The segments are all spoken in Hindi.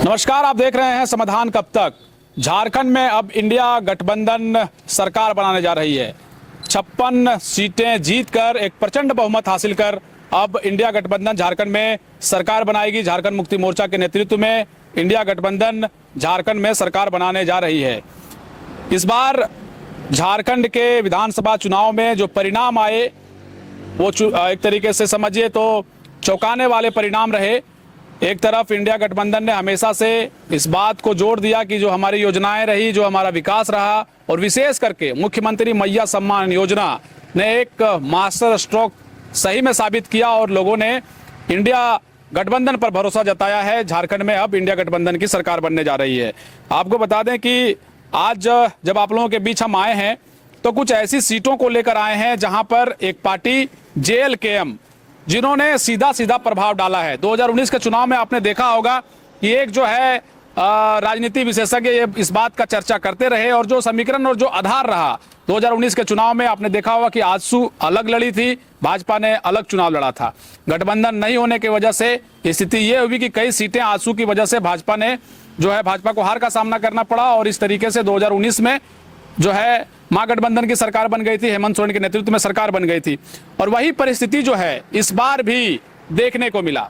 नमस्कार, आप देख रहे हैं समाधान कब तक। झारखंड में अब इंडिया गठबंधन सरकार बनाने जा रही है। 56 सीटें जीतकर एक प्रचंड बहुमत हासिल कर अब इंडिया गठबंधन झारखंड में सरकार बनाएगी। झारखंड मुक्ति मोर्चा के नेतृत्व में इंडिया गठबंधन झारखंड में सरकार बनाने जा रही है। इस बार झारखंड के विधानसभा चुनाव में जो परिणाम आए वो एक तरीके से समझिए तो चौंकाने वाले परिणाम रहे। एक तरफ इंडिया गठबंधन ने हमेशा से इस बात को जोर दिया कि जो हमारी योजनाएं रही, जो हमारा विकास रहा, और विशेष करके मुख्यमंत्री मैया सम्मान योजना ने एक मास्टर स्ट्रोक सही में साबित किया और लोगों ने इंडिया गठबंधन पर भरोसा जताया है। झारखंड में अब इंडिया गठबंधन की सरकार बनने जा रही है। आपको बता दें कि आज जब आप लोगों के बीच हम आए हैं तो कुछ ऐसी सीटों को लेकर आए हैं जहां पर एक पार्टी JLKM जिन्होंने सीधा सीधा प्रभाव डाला है। 2019 के चुनाव में आपने देखा होगा कि एक जो है राजनीति विशेषज्ञ ये इस बात का चर्चा करते रहे और जो समीकरण और जो आधार रहा 2019 के चुनाव में आपने देखा होगा कि आजसू अलग लड़ी थी, भाजपा ने अलग चुनाव लड़ा था। गठबंधन नहीं होने की वजह से स्थिति ये हुई कि कई सीटें आजसू की वजह से भाजपा को हार का सामना करना पड़ा और इस तरीके से 2019 में जो है महागठबंधन की सरकार बन गई थी, हेमंत सोरेन के नेतृत्व में सरकार बन गई थी। और वही परिस्थिति जो है इस बार भी देखने को मिला।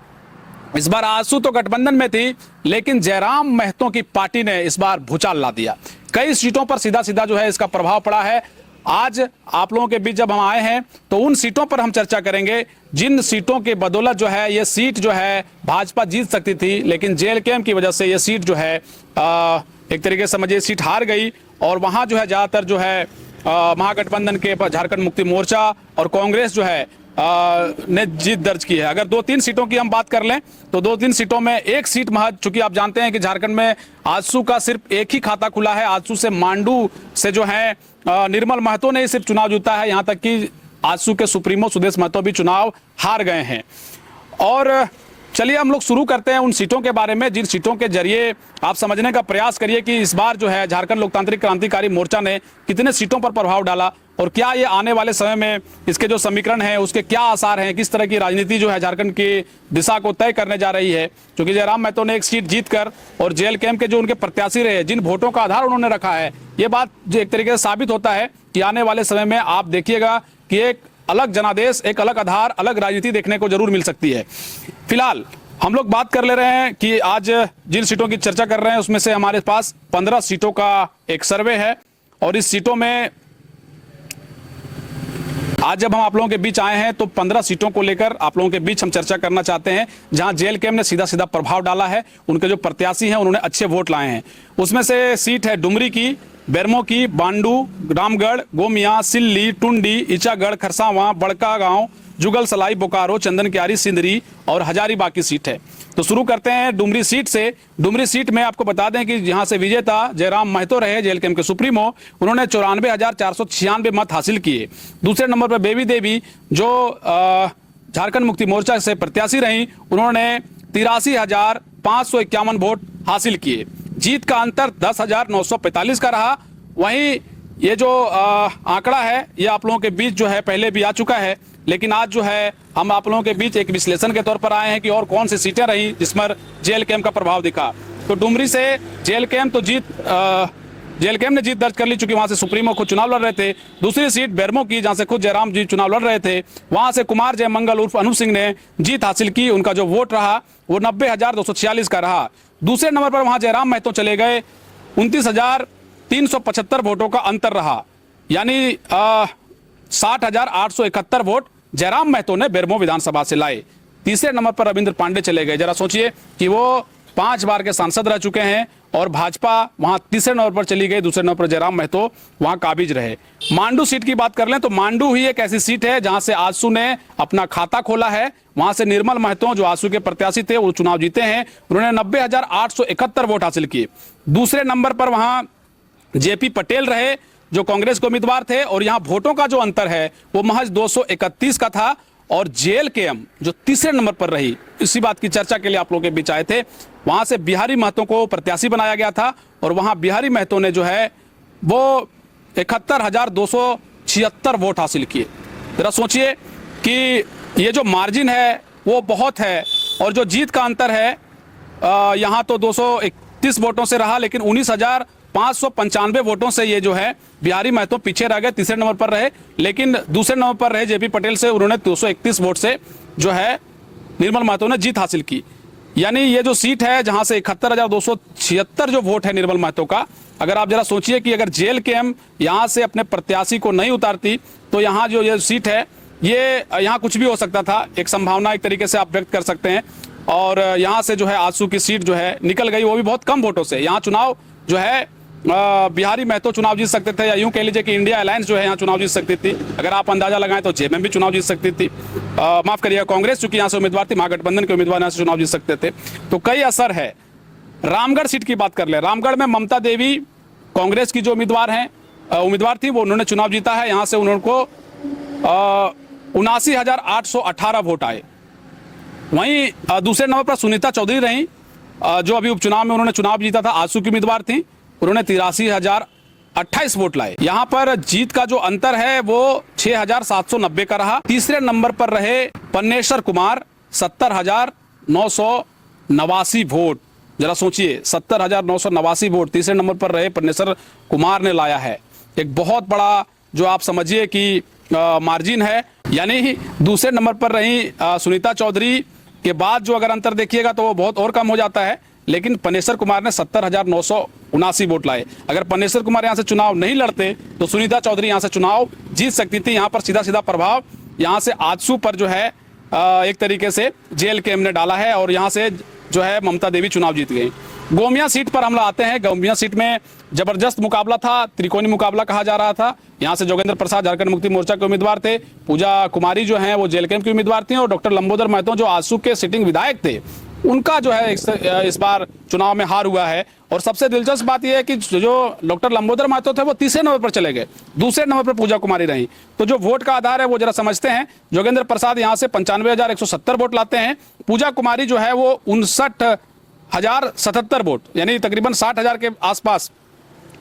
इस बार आजसू तो गठबंधन में थी, लेकिन जयराम महतो की पार्टी ने इस बार भूचाल ला दिया। कई सीटों पर सीधा सीधा जो है इसका प्रभाव पड़ा है। आज आप लोगों के बीच जब हम आए हैं तो उन सीटों पर हम चर्चा करेंगे जिन सीटों के बदौलत जो है ये सीट जो है भाजपा जीत सकती थी, लेकिन JLKM की वजह से ये सीट जो है एक तरीके से समझिए सीट हार गई। और वहां जो है ज्यादातर जो है महागठबंधन के झारखंड मुक्ति मोर्चा और कांग्रेस जो है ने जीत दर्ज की है। अगर 2-3 सीटों की हम बात कर लें तो 2-3 सीटों में एक सीट महज, चूंकि आप जानते हैं कि झारखंड में आजसू का सिर्फ एक ही खाता खुला है। आजसू से मांडू से जो है निर्मल महतो ने सिर्फ चुनाव जीता है। यहां तक कि आजसू के सुप्रीमो सुदेश महतो भी चुनाव हार गए हैं। और चलिए हम लोग शुरू करते हैं उन सीटों के बारे में जिन सीटों के जरिए आप समझने का प्रयास करिए कि इस बार जो है झारखंड लोकतांत्रिक क्रांतिकारी मोर्चा ने कितने सीटों पर प्रभाव डाला और क्या ये आने वाले समय में इसके जो समीकरण हैं उसके क्या आसार हैं, किस तरह की राजनीति जो है झारखंड की दिशा को तय करने जा रही है। क्योंकि जयराम महतो ने एक सीट जीतकर और JLKM के जो उनके प्रत्याशी रहे, जिन वोटों का आधार उन्होंने रखा है, ये बात जो एक तरीके से साबित होता है कि आने वाले समय में आप देखिएगा कि एक अलग जनादेश, एक अलग आधार, अलग राजनीति देखने को जरूर मिल सकती है। फिलहाल हम लोग बात कर ले रहे हैं कि आज जिन सीटों की चर्चा कर रहे हैं उसमें से हमारे पास 15 सीटों का एक सर्वे है और इस सीटों में आज जब हम आप लोगों के बीच आए हैं तो 15 सीटों को लेकर आप लोगों के बीच हम चर्चा करना चाहते हैं जहां JLKM ने सीधा सीधा प्रभाव डाला है। उनके जो प्रत्याशी हैं उन्होंने अच्छे वोट लाए हैं। उसमें से सीट है डुमरी की, बेरमो की, बांडू, रामगढ़, गोमिया, सिल्ली, टुंडी, इचागढ़, खरसावां, बड़का गांव, जुगल सलाई, बोकारो, चंदन क्यारी, सिंदरी और हजारीबाग की सीट है। तो शुरू करते हैं डुमरी सीट से। डुमरी सीट में आपको बता दें कि यहां से विजेता जयराम महतो रहे, JLKM के सुप्रीमो। उन्होंने 94,496 मत हासिल किए। दूसरे नंबर पर बेबी देवी जो झारखंड मुक्ति मोर्चा से प्रत्याशी रही, उन्होंने 83,551 वोट हासिल किए। जीत का अंतर 10,945 का रहा। वहीं ये जो आंकड़ा है ये आप लोगों के बीच जो है पहले भी आ चुका है, लेकिन आज जो है हम आप लोगों के बीच एक विश्लेषण के तौर पर आए हैं कि और कौन सी सीटें रही जिस पर JLKM का प्रभाव दिखा। तो डुमरी से JLKM ने जीत दर्ज कर ली, चूंकि वहां से सुप्रीमो खुद चुनाव लड़ रहे थे। दूसरी सीट बेरमो की, जहां से खुद जयराम जी चुनाव लड़ रहे थे, वहां से कुमार जयमंगल उर्फ अनूप सिंह ने जीत हासिल की। उनका जो वोट रहा वो 90,246 का रहा। दूसरे नंबर पर वहां जयराम महतो चले गए, 29,375 वोटों का अंतर रहा, यानी 60,871 वोट जयराम महतो ने बेरमो विधानसभा से लाए। तीसरे नंबर पर रविंद्र पांडे चले गए। जरा सोचिए कि वो 5 बार के सांसद रह चुके हैं और भाजपा वहां तीसरे नंबर पर चली गई। दूसरे नंबर पर जयराम महतो वहां काबिज रहे। मांडू सीट की बात कर लें तो मांडू ही एक ऐसी सीट है जहां से आजसू ने अपना खाता खोला है। वहां से निर्मल महतो जो आजसू के प्रत्याशी थे वो चुनाव जीते हैं। उन्होंने 90,871 वोट हासिल किए। दूसरे नंबर पर वहां JP पटेल रहे जो कांग्रेस के उम्मीदवार थे और यहां वोटों का जो अंतर है वो महज 231 का था। और JLKM जो तीसरे नंबर पर रही, इसी बात की चर्चा के लिए आप लोगों के बीच आए थे। वहां से बिहारी महतो को प्रत्याशी बनाया गया था और वहां बिहारी महतो ने जो है वो 71,276 वोट हासिल किए। जरा सोचिए कि ये जो मार्जिन है वो बहुत है और जो जीत का अंतर है यहाँ तो 231 वोटों से रहा, लेकिन 19,595 वोटों से ये जो है बिहारी महतो पीछे रह गए, तीसरे नंबर पर रहे। लेकिन दूसरे नंबर पर रहे जेपी पटेल से, उन्होंने 231 वोट से जो है निर्मल महतो ने जीत हासिल की। यानी ये जो सीट है जहां से 71,276 जो वोट है निर्मल महतो का, अगर आप जरा सोचिए कि अगर जेएलकेएम यहां से अपने प्रत्याशी को नहीं उतारती तो यहां जो ये सीट है ये यहां कुछ भी हो सकता था, एक संभावना एक तरीके से आप व्यक्त कर सकते हैं। और यहां से जो है आजसू की सीट जो है निकल गई, वो भी बहुत कम वोटों से। यहाँ चुनाव जो है बिहारी महतो चुनाव जीत सकते थे, या यूं कह लीजिए कि इंडिया अलायंस जो है यहाँ चुनाव जीत सकती थी। अगर आप अंदाजा लगाएं तो जेएमएम भी चुनाव जीत सकती थी, माफ करिएगा कांग्रेस चूंकि यहाँ से उम्मीदवार थी, महागठबंधन के उम्मीदवार यहाँ से चुनाव जीत सकते थे। तो कई असर है। रामगढ़ सीट की बात कर ले, रामगढ़ में ममता देवी कांग्रेस की जो उम्मीदवार थी वो उन्होंने चुनाव जीता है। यहाँ से उनको 79,818 वोट आए। वहीं दूसरे नंबर पर सुनीता चौधरी रही, जो अभी उपचुनाव में उन्होंने चुनाव जीता था, आजसू की उम्मीदवार थी, उन्होंने 83,028 वोट लाए। यहां पर जीत का जो अंतर है वो 6,790 का रहा। तीसरे नंबर पर रहे पन्नेश्वर कुमार, 70,989 वोट। जरा सोचिए, 70,989 वोट तीसरे नंबर पर रहे पन्नेश्वर कुमार ने लाया है। एक बहुत बड़ा जो आप समझिए कि मार्जिन है। यानी दूसरे नंबर पर रही सुनीता चौधरी के बाद जो अगर अंतर देखिएगा तो वो बहुत और कम हो जाता है, लेकिन पन्नेश्वर कुमार ने 70,979 वोट लाए। अगर पन्नेश्वर कुमार यहाँ से चुनाव नहीं लड़ते तो सुनीता चौधरी यहाँ से चुनाव जीत सकती थी। यहाँ पर सीधा सीधा प्रभाव यहाँ से आजसू पर जो है एक तरीके से जेएलकेएम ने डाला है, और यहाँ से जो है ममता देवी चुनाव जीत गई। गोमिया सीट पर हम लोग आते हैं। गोमिया सीट में जबरदस्त मुकाबला था, त्रिकोणी मुकाबला कहा जा रहा था। यहाँ से जोगेंद्र प्रसाद झारखंड मुक्ति मोर्चा के उम्मीदवार थे, पूजा कुमारी जो हैं वो जेएलकेएम की उम्मीदवार थी, और डॉक्टर लंबोदर महतो जो आजसू के सिटिंग विधायक थे, उनका जो है इस बार चुनाव में हार हुआ है। और सबसे दिलचस्प बात यह है कि जो डॉक्टर लंबोदर महतो थे वो तीसरे नंबर पर चले गए, दूसरे नंबर पर पूजा कुमारी रही। तो जो वोट का आधार है वो जरा समझते हैं। जोगेंद्र प्रसाद यहाँ से 95,170 वोट लाते हैं, पूजा कुमारी जो है वो 59,077 वोट, यानी तकरीबन 60,000 के आसपास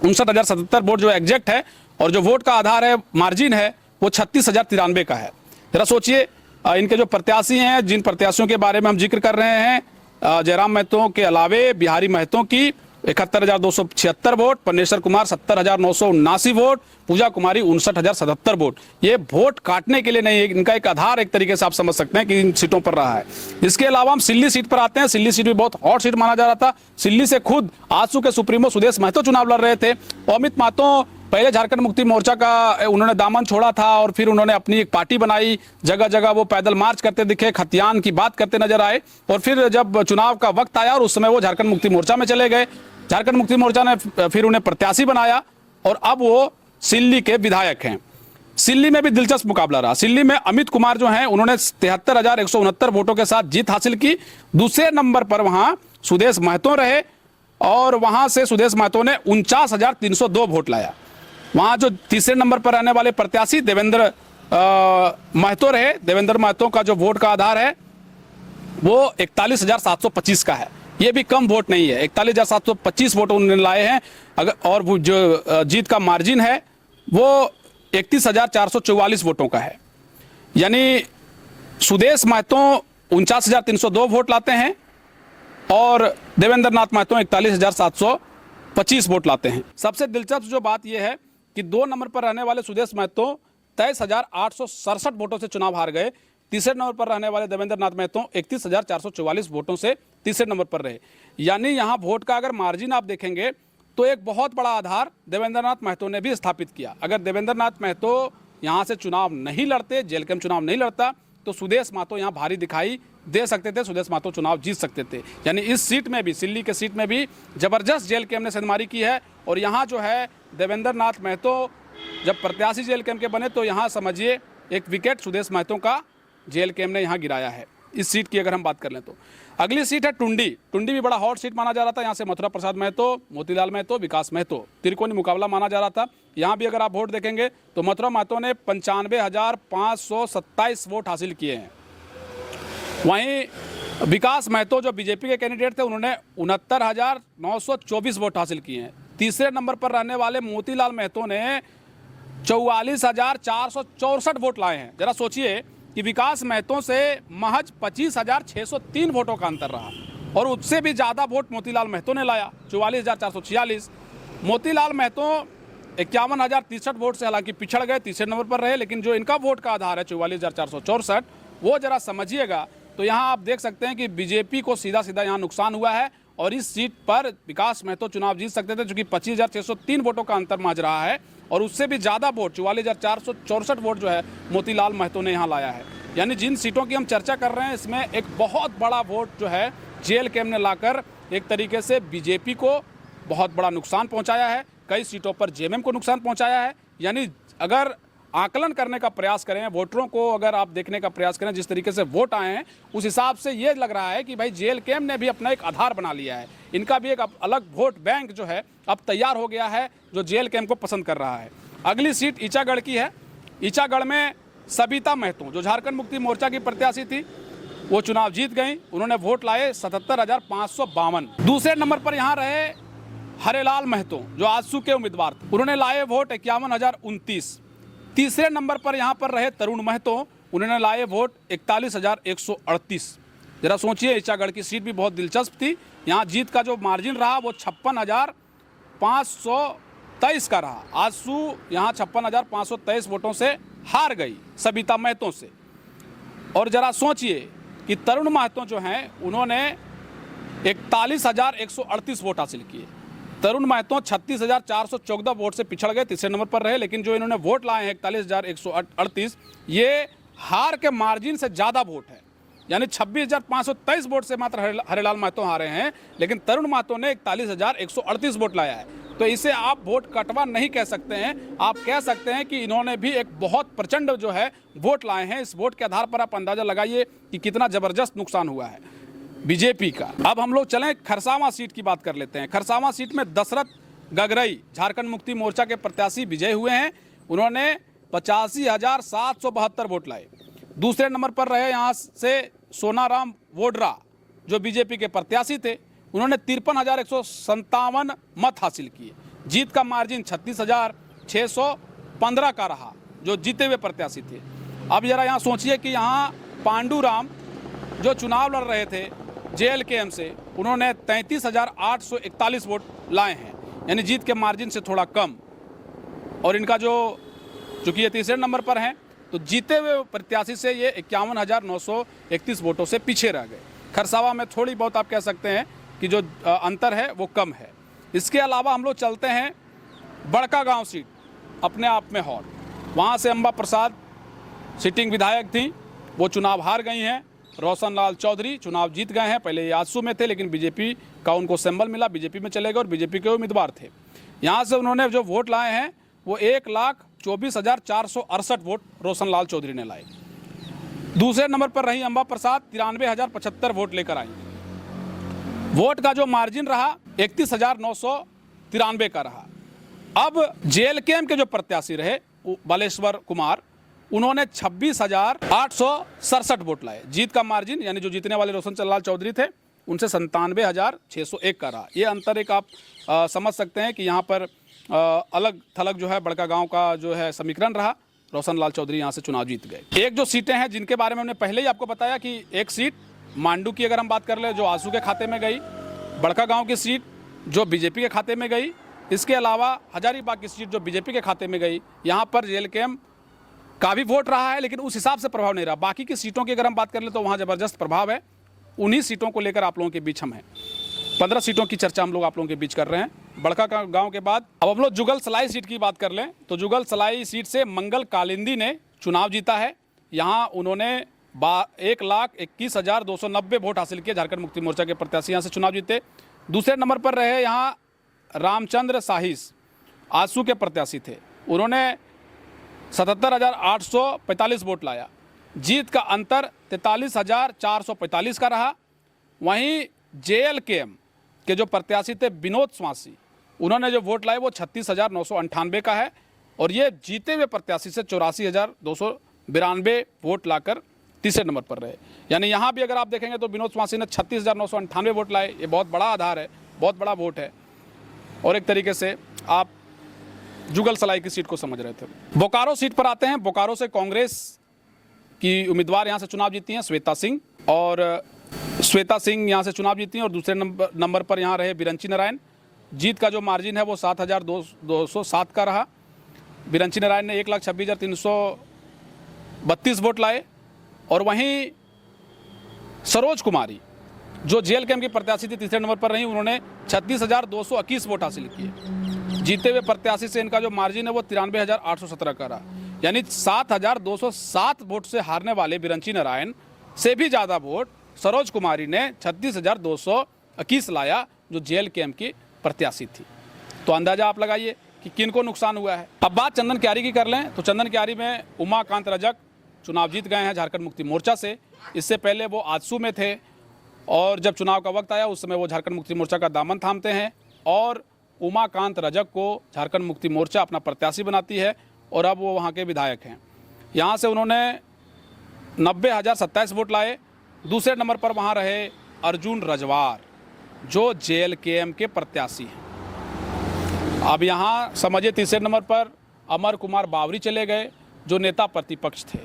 59,077 वोट जो एग्जैक्ट है। और जो वोट का आधार है, मार्जिन है, वो 36,093 का है। जरा सोचिए, इनके जो प्रत्याशी हैं, जिन प्रत्याशियों के बारे में हम जिक्र कर रहे हैं, जयराम महतो के अलावे बिहारी महतो की 71,276 वोट, पन्नेश्वर कुमार 70,979 वोट, पूजा कुमारी 59,077 वोट। ये वोट काटने के लिए नहीं, इनका एक आधार एक तरीके से आप समझ सकते हैं कि इन सीटों पर रहा है। इसके अलावा हम सिल्ली सीट पर आते हैं। सिल्ली सीट भी बहुत हॉट सीट माना जा रहा था। सिल्ली से खुद आजसू के सुप्रीमो सुदेश महतो चुनाव लड़ रहे थे। अमित महतो पहले झारखंड मुक्ति मोर्चा का उन्होंने दामन छोड़ा था, और फिर उन्होंने अपनी एक पार्टी बनाई, जगह जगह वो पैदल मार्च करते दिखे, खतियान की बात करते नजर आए। और फिर जब चुनाव का वक्त आया और उस समय वो झारखंड मुक्ति मोर्चा में चले गए, झारखंड मुक्ति मोर्चा ने फिर उन्हें प्रत्याशी बनाया, और अब वो सिल्ली के विधायक हैं। सिल्ली में भी दिलचस्प मुकाबला रहा। सिल्ली में अमित कुमार जो हैं उन्होंने 73,169 वोटों के साथ जीत हासिल की। दूसरे नंबर पर वहां सुदेश महतो रहे, और वहां से सुदेश महतो ने 49,302 वोट लाया। वहां जो तीसरे नंबर पर रहने वाले प्रत्याशी देवेंद्र महतो रहे। देवेंद्र महतो का जो वोट का आधार है वो 41,725 का है। ये भी कम वोट नहीं है, 41,725 वोट उन्होंने लाए हैं। अगर और वो जो जीत का मार्जिन है वो 31,444 वोटों का है। यानी सुदेश महतो 49,302 वोट लाते हैं, और देवेंद्र नाथ महतो 41,725 वोट लाते हैं। सबसे दिलचस्प जो बात यह है कि 2 नंबर पर रहने वाले सुदेश महतो 23,867 वोटों से चुनाव हार गए। तीसरे नंबर पर रहने वाले देवेंद्र नाथ महतो 31,444 वोटों से तीसरे नंबर पर रहे। यानी यहाँ वोट का अगर मार्जिन आप देखेंगे तो एक बहुत बड़ा आधार देवेंद्र नाथ महतो ने भी स्थापित किया। अगर देवेंद्र नाथ महतो यहाँ से चुनाव नहीं लड़ते, जेएलकेएम चुनाव नहीं लड़ता, तो सुदेश महतो यहाँ भारी दिखाई दे सकते थे, सुदेश महतो चुनाव जीत सकते थे। यानी इस सीट में भी, सिल्ली के सीट में भी जबरदस्त जेएलकेएम ने सेंधमारी की है। और यहाँ जो है देवेंद्र नाथ महतो जब प्रत्याशी जेएलकेएम के बने तो यहाँ समझिए एक विकेट सुदेश महतो का जेएलकेएम ने यहाँ गिराया है। इस सीट की अगर हम बात कर लें तो अगली सीट है टुंडी। टुंडी भी बड़ा हॉट सीट माना जा रहा था। यहाँ से मथुरा प्रसाद महतो, मोतीलाल महतो, विकास महतो, त्रिकोणी मुकाबला माना जा रहा था। यहाँ भी अगर आप वोट देखेंगे तो मथुरा महतो ने 95,527 वोट हासिल किए हैं। वहीं विकास महतो जो बीजेपी के कैंडिडेट थे उन्होंने 69,924 वोट हासिल किए हैं। तीसरे नंबर पर रहने वाले मोतीलाल महतो ने 44,464 वोट लाए हैं। जरा सोचिए कि विकास महतो से महज 25,603 वोटों का अंतर रहा, और उससे भी ज़्यादा वोट मोतीलाल महतो ने लाया 44,446। मोतीलाल महतो 51,063 वोट से हालांकि पिछड़ गए, तीसरे नंबर पर रहे, लेकिन जो इनका वोट का आधार है 44,464 वो जरा समझिएगा। तो यहाँ आप देख सकते हैं कि बीजेपी को सीधा सीधा यहाँ नुकसान हुआ है और इस सीट पर विकास महतो चुनाव जीत सकते थे, चूंकि 25,603 वोटों का अंतर मांझ रहा है और उससे भी ज़्यादा वोट 44,464 वोट जो है मोतीलाल महतो ने यहाँ लाया है। यानी जिन सीटों की हम चर्चा कर रहे हैं इसमें एक बहुत बड़ा वोट जो है JLKM ने लाकर एक तरीके से बीजेपी को बहुत बड़ा नुकसान पहुँचाया है, कई सीटों पर JMM को नुकसान पहुँचाया है। यानी अगर आकलन करने का प्रयास करें, वोटरों को अगर आप देखने का प्रयास करें जिस तरीके से वोट आए हैं, उस हिसाब से ये लग रहा है कि भाई JLKM ने भी अपना एक आधार बना लिया है, इनका भी एक अलग वोट बैंक जो है अब तैयार हो गया है जो JLKM को पसंद कर रहा है। अगली सीट ईचागढ़ की है। ईचागढ़ में सबिता महतो जो झारखंड मुक्ति मोर्चा की प्रत्याशी थी वो चुनाव जीत गई, उन्होंने वोट लाए 77,552। दूसरे नंबर पर यहाँ रहे हरेलाल महतो जो आजसू के उम्मीदवार थे, उन्होंने लाए वोट 51,029। तीसरे नंबर पर यहाँ पर रहे तरुण महतो, उन्होंने लाए वोट 41,138। जरा सोचिए, ईचागढ़ की सीट भी बहुत दिलचस्प थी, यहाँ जीत का जो मार्जिन रहा वो 56,523 का रहा। आजसू यहाँ 56,523 वोटों से हार गई सबिता महतो से। और जरा सोचिए कि तरुण महतो जो हैं उन्होंने 41,138 वोट हासिल किए। तरुण महतो 36,414 वोट से पिछड़ गए, तीसरे नंबर पर रहे, लेकिन जो इन्होंने वोट लाए हैं 41,138 ये हार के मार्जिन से ज़्यादा वोट है। यानी 26,523 वोट से मात्र हरेलाल महतो हारे हैं, लेकिन तरुण महतो ने 41,138 वोट लाया है। तो इसे आप वोट कटवा नहीं कह सकते हैं, आप कह सकते हैं कि इन्होंने भी एक बहुत प्रचंड जो है वोट लाए हैं। इस वोट के आधार पर आप अंदाजा लगाइए कि कितना ज़बरदस्त नुकसान हुआ है बीजेपी का। अब हम लोग चलें खरसावां सीट की बात कर लेते हैं। खरसावां सीट में दशरथ गगरई झारखंड मुक्ति मोर्चा के प्रत्याशी विजय हुए हैं, उन्होंने 85,772 वोट लाए। दूसरे नंबर पर रहे यहाँ से सोनाराम वोडरा जो बीजेपी के प्रत्याशी थे, उन्होंने 53,157 मत हासिल किए। जीत का मार्जिन 36,615 का रहा जो जीते हुए प्रत्याशी थे। अब जरा यहाँ सोचिए कि यहाँ पांडुराम जो चुनाव लड़ रहे थे JLKM से, उन्होंने 33,841 वोट लाए हैं, यानी जीत के मार्जिन से थोड़ा कम। और इनका जो चूँकि ये तीसरे नंबर पर हैं तो जीते हुए प्रत्याशी से ये 51,931 वोटों से पीछे रह गए। खरसावा में थोड़ी बहुत आप कह सकते हैं कि जो अंतर है वो कम है। इसके अलावा हम लोग चलते हैं बड़कागांव सीट, अपने आप में हॉट। वहाँ से अंबा प्रसाद सिटिंग विधायक थी, वो चुनाव हार गई हैं। रोशन लाल चौधरी चुनाव जीत गए हैं, पहले ये आजसू में थे लेकिन बीजेपी का उनको सिंबल मिला, बीजेपी में चले गए और बीजेपी के उम्मीदवार थे। यहाँ से उन्होंने जो वोट लाए हैं वो 1,24,468 वोट रोशन लाल चौधरी ने लाए। दूसरे नंबर पर रही अंबा प्रसाद 93,075 वोट लेकर आई। वोट का जो मार्जिन रहा 31,993 का रहा। अब JLKM के जो प्रत्याशी रहे बालेश्वर कुमार, उन्होंने 26,867 वोट लाए। जीत का मार्जिन यानी जो जीतने वाले रोशन लाल चौधरी थे उनसे 97,601 का रहा। ये अंतर एक आप समझ सकते हैं कि यहाँ पर अलग थलग जो है बड़कागांव का जो है समीकरण रहा। रोशन लाल चौधरी यहाँ से चुनाव जीत गए। एक जो सीटें हैं जिनके बारे में हमने पहले ही आपको बताया कि एक सीट मांडू की अगर हम बात कर ले जो आजसू के खाते में गई, बड़कागांव की सीट जो बीजेपी के खाते में गई, इसके अलावा हजारीबाग की सीट जो बीजेपी के खाते में गई। यहाँ पर JLKM का भी वोट रहा है लेकिन उस हिसाब से प्रभाव नहीं रहा। बाकी की सीटों की अगर हम बात कर ले तो वहाँ ज़बरदस्त प्रभाव है। उन्हीं सीटों को लेकर आप लोगों के बीच हम हैं। 15 सीटों की चर्चा हम लोग आप लोगों के बीच कर रहे हैं बड़कागांव के बाद। अब हम लोग जुगल सलाई सीट की बात कर लें तो जुगल सलाई सीट से मंगल कालिंदी ने चुनाव जीता है। यहाँ उन्होंने 1,21,290 वोट हासिल किए। झारखंड मुक्ति मोर्चा के प्रत्याशी यहाँ से चुनाव जीते। दूसरे नंबर पर रहे यहाँ रामचंद्र साहिस, आजसू के प्रत्याशी थे, उन्होंने 77,845 वोट लाया। जीत का अंतर 43,445 का रहा। वहीं JLKM के जो प्रत्याशी थे विनोद स्वासी, उन्होंने जो वोट लाए वो 36,998 का है और ये जीते हुए प्रत्याशी से 84,292 वोट लाकर तीसरे नंबर पर रहे। यानी यहाँ भी अगर आप देखेंगे तो विनोद स्वासी ने 36,998 वोट लाए। ये बहुत बड़ा आधार है, बहुत बड़ा वोट है। और एक तरीके से आप जुगल सलाई की सीट को समझ रहे थे। बोकारो सीट पर आते हैं। बोकारो से कांग्रेस की उम्मीदवार यहाँ से चुनाव जीती हैं श्वेता सिंह और श्वेता सिंह यहाँ से चुनाव जीती और दूसरे नंबर पर यहाँ रहे बिरंची नारायण। जीत का जो मार्जिन है वो 7,207 का रहा। बिरंची नारायण ने 1,26,332 वोट लाए। और वहीं सरोज कुमारी जो JLKM की प्रत्याशी थी तीसरे नंबर पर रही, उन्होंने 36,221 वोट हासिल किए। जीते हुए प्रत्याशी से इनका जो मार्जिन है वो 93,817 का रहा। यानी 7,207 वोट से हारने वाले बिरंची नारायण से भी ज़्यादा वोट सरोज कुमारी ने 36,221 लाया, जो JLKM की प्रत्याशी थी। तो अंदाजा आप लगाइए कि किनको नुकसान हुआ है। अब बात चंदन क्यारी की कर लें तो चंदन क्यारी में उमाकांत रजक चुनाव जीत गए हैं झारखंड मुक्ति मोर्चा से। इससे पहले वो आजसू में थे और जब चुनाव का वक्त आया उस समय वो झारखंड मुक्ति मोर्चा का दामन थामते हैं और उमाकांत रजक को झारखंड मुक्ति मोर्चा अपना प्रत्याशी बनाती है और अब वो वहाँ के विधायक हैं। यहाँ से उन्होंने 90,027 वोट लाए। दूसरे नंबर पर वहाँ रहे अर्जुन रजवार जो JLKM के प्रत्याशी हैं। अब यहाँ समझिए तीसरे नंबर पर अमर कुमार बावरी चले गए जो नेता प्रतिपक्ष थे।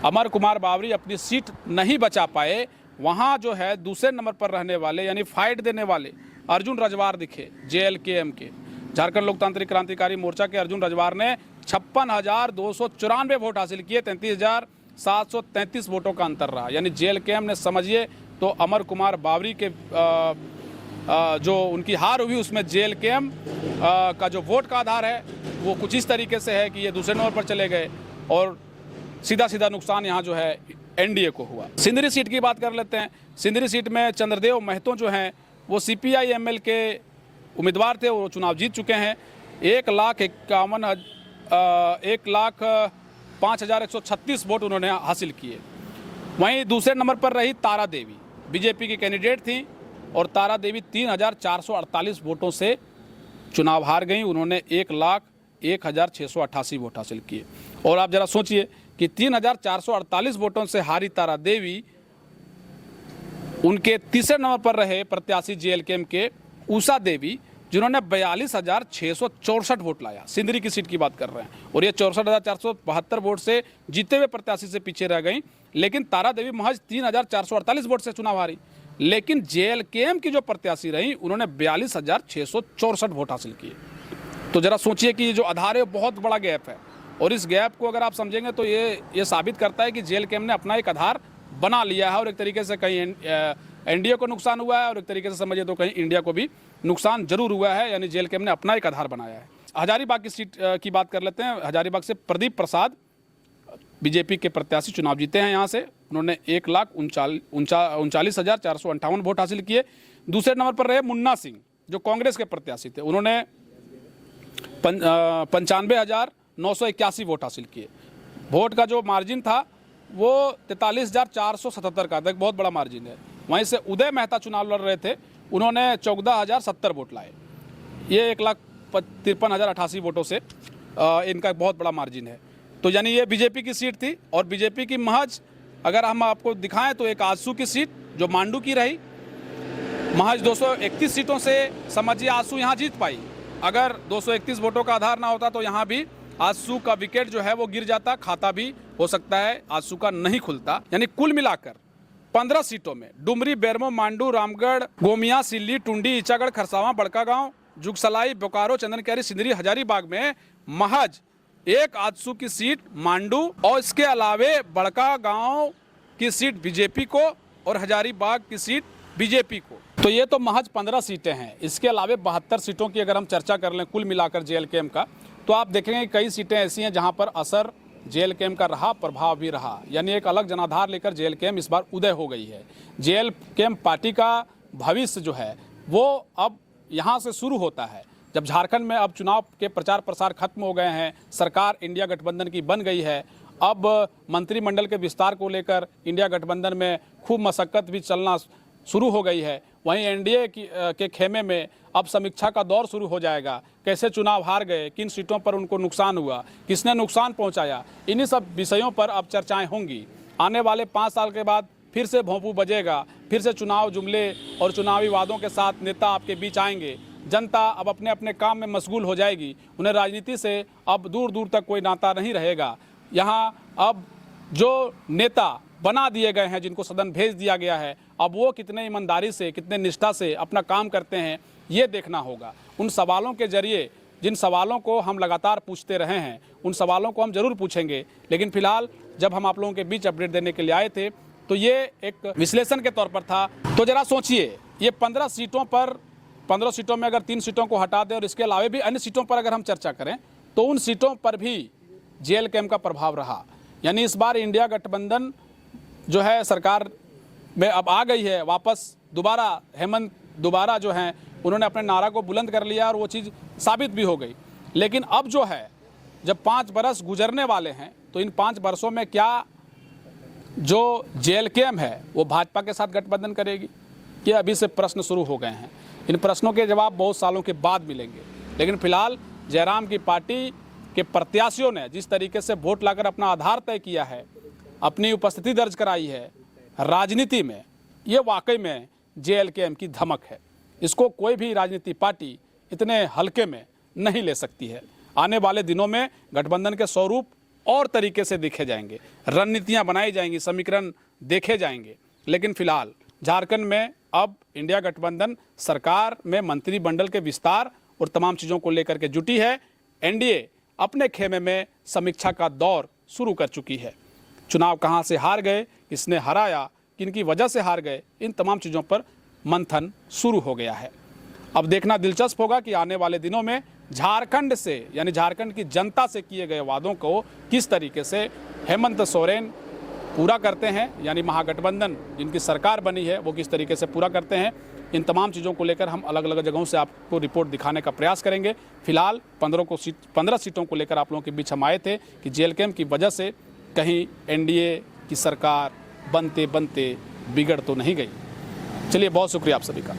अमर कुमार बावरी अपनी सीट नहीं बचा पाए। वहाँ जो है दूसरे नंबर पर रहने वाले यानी फाइट देने वाले अर्जुन रजवार दिखे JLKM के। झारखंड लोकतांत्रिक क्रांतिकारी मोर्चा के अर्जुन रजवार ने 56,294 वोट हासिल किए। 33,733 वोटों का अंतर रहा। यानी JLKM ने समझिए तो अमर कुमार बावरी के जो उनकी हार हुई उसमें JLKM का जो वोट का आधार है वो कुछ इस तरीके से है कि ये दूसरे नंबर पर चले गए और सीधा सीधा नुकसान यहाँ जो है NDA को हुआ। सिंदरी सीट की बात कर लेते हैं। सिंदरी सीट में चंद्रदेव महतो जो हैं वो CPI-ML के उम्मीदवार थे, वो चुनाव जीत चुके हैं। 1,05,136 वोट उन्होंने हासिल किए। वहीं दूसरे नंबर पर रही तारा देवी, BJP की कैंडिडेट थी और तारा देवी 3,448 वोटों से चुनाव हार गई। उन्होंने 1,01,688 वोट हासिल किए। और आप जरा सोचिए कि 3,448 वोटों से हारी तारा देवी, उनके तीसरे नंबर पर रहे प्रत्याशी JLKM के उषा देवी जिन्होंने 42,664 वोट लाया। सिंदरी की सीट की बात कर रहे हैं और ये 64,472 वोट से जीते हुए प्रत्याशी से पीछे रह गई। लेकिन तारा देवी महज 3,448 वोट से चुनाव हारी। लेकिन JLKM की जो प्रत्याशी रही उन्होंने 42,664 वोट हासिल किए। तो जरा सोचिए कि ये जो आधार है बहुत बड़ा गैप है और इस गैप को अगर आप समझेंगे तो ये साबित करता है कि JLKM ने अपना एक आधार बना लिया है और एक तरीके से कहीं NDA को नुकसान हुआ है और एक तरीके से समझिए तो कहीं इंडिया को भी नुकसान जरूर हुआ है। यानी JLKM ने अपना एक आधार बनाया है। हजारीबाग की सीट की बात कर लेते हैं। हजारीबाग से प्रदीप प्रसाद BJP के प्रत्याशी चुनाव जीते हैं। यहाँ से उन्होंने 1,39,458 वोट हासिल किए। दूसरे नंबर पर रहे मुन्ना सिंह जो कांग्रेस के प्रत्याशी थे, उन्होंने 95,981 वोट हासिल किए। वोट का जो मार्जिन था वो 43,477 का था, एक बहुत बड़ा मार्जिन है। वहीं से उदय मेहता चुनाव लड़ रहे थे, उन्होंने 14,070 वोट लाए। ये 1,53,088 वोटों से इनका बहुत बड़ा मार्जिन है। तो यानी ये BJP की सीट थी और BJP की महज अगर हम आपको दिखाएं तो एक आजसू की सीट जो मांडू की रही, महज 231 सीटों से समझिए आजसू यहाँ जीत पाई। अगर 231 वोटों का आधार ना होता तो यहाँ भी आजसू का विकेट जो है वो गिर जाता, खाता भी हो सकता है आजसू का नहीं खुलता। यानी कुल मिलाकर 15 सीटों में डुमरी, बेरमो, मांडू, रामगढ़, गोमिया, सिल्ली, टुंडी, ईचागढ़, खरसावां, बड़कागांव, जुगसलाई, बोकारो, चंदनक्यारी, सिंदरी, हजारीबाग में महज एक आजसू की सीट मांडू और इसके अलावे बड़कागांव की सीट BJP को और हजारीबाग की सीट BJP को। तो ये तो महज 15 सीटें हैं। इसके अलावे 72 सीटों की अगर हम चर्चा कर लें कुल मिलाकर JLKM का, तो आप देखेंगे कई सीटें ऐसी हैं जहां पर असर JLKM का रहा, प्रभाव भी रहा। यानी एक अलग जनाधार लेकर JLKM इस बार उदय हो गई है। JLKM पार्टी का भविष्य जो है वो अब यहाँ से शुरू होता है। जब झारखंड में अब चुनाव के प्रचार प्रसार खत्म हो गए हैं, सरकार इंडिया गठबंधन की बन गई है, अब मंत्रिमंडल के विस्तार को लेकर इंडिया गठबंधन में खूब मशक्कत भी चलना शुरू हो गई है। वहीं NDA के खेमे में अब समीक्षा का दौर शुरू हो जाएगा। कैसे चुनाव हार गए, किन सीटों पर उनको नुकसान हुआ, किसने नुकसान पहुंचाया, इन्हीं सब विषयों पर अब चर्चाएं होंगी। आने वाले 5 साल के बाद फिर से भोंपू बजेगा, फिर से चुनाव जुमले और चुनावी वादों के साथ नेता आपके बीच आएंगे। जनता अब अपने अपने काम में मशगूल हो जाएगी। उन्हें राजनीति से अब दूर दूर तक कोई नाता नहीं रहेगा। यहाँ अब जो नेता बना दिए गए हैं, जिनको सदन भेज दिया गया है, अब वो कितने ईमानदारी से, कितने निष्ठा से अपना काम करते हैं, ये देखना होगा। उन सवालों के जरिए, जिन सवालों को हम लगातार पूछते रहे हैं, उन सवालों को हम जरूर पूछेंगे। लेकिन फिलहाल जब हम आप लोगों के बीच अपडेट देने के लिए आए थे तो ये एक विश्लेषण के तौर पर था। तो जरा सोचिए, ये 15 सीटों पर, 15 सीटों में अगर 3 सीटों को हटा दें और इसके अलावा भी अन्य सीटों पर अगर हम चर्चा करें तो उन सीटों पर भी JLKM का प्रभाव रहा। यानी इस बार इंडिया गठबंधन जो है सरकार में अब आ गई है वापस। दोबारा हेमंत दोबारा जो हैं उन्होंने अपने नारा को बुलंद कर लिया और वो चीज़ साबित भी हो गई। लेकिन अब जो है, जब 5 बरस गुजरने वाले हैं तो इन 5 बरसों में क्या जो JLKM है वो भाजपा के साथ गठबंधन करेगी? ये अभी से प्रश्न शुरू हो गए हैं। इन प्रश्नों के जवाब बहुत सालों के बाद मिलेंगे। लेकिन फिलहाल जयराम की पार्टी के प्रत्याशियों ने जिस तरीके से वोट लाकर अपना आधार तय किया है, अपनी उपस्थिति दर्ज कराई है राजनीति में, ये वाकई में JLKM की धमक है। इसको कोई भी राजनीतिक पार्टी इतने हल्के में नहीं ले सकती है। आने वाले दिनों में गठबंधन के स्वरूप और तरीके से देखे जाएंगे, रणनीतियां बनाई जाएंगी, समीकरण देखे जाएंगे। लेकिन फिलहाल झारखंड में अब इंडिया गठबंधन सरकार में मंत्रिमंडल के विस्तार और तमाम चीज़ों को लेकर के जुटी है। NDA अपने खेमे में समीक्षा का दौर शुरू कर चुकी है। चुनाव कहां से हार गए, किसने हराया, किनकी वजह से हार गए, इन तमाम चीज़ों पर मंथन शुरू हो गया है। अब देखना दिलचस्प होगा कि आने वाले दिनों में झारखंड से, यानी झारखंड की जनता से किए गए वादों को किस तरीके से हेमंत सोरेन पूरा करते हैं, यानी महागठबंधन जिनकी सरकार बनी है वो किस तरीके से पूरा करते हैं। इन तमाम चीज़ों को लेकर हम अलग अलग जगहों से आपको रिपोर्ट दिखाने का प्रयास करेंगे। फिलहाल 15 सीटों को लेकर आप लोगों के बीच हम आए थे कि JLKM की वजह से कहीं NDA की सरकार बनते बनते बिगड़ तो नहीं गई। चलिए, बहुत शुक्रिया आप सभी का।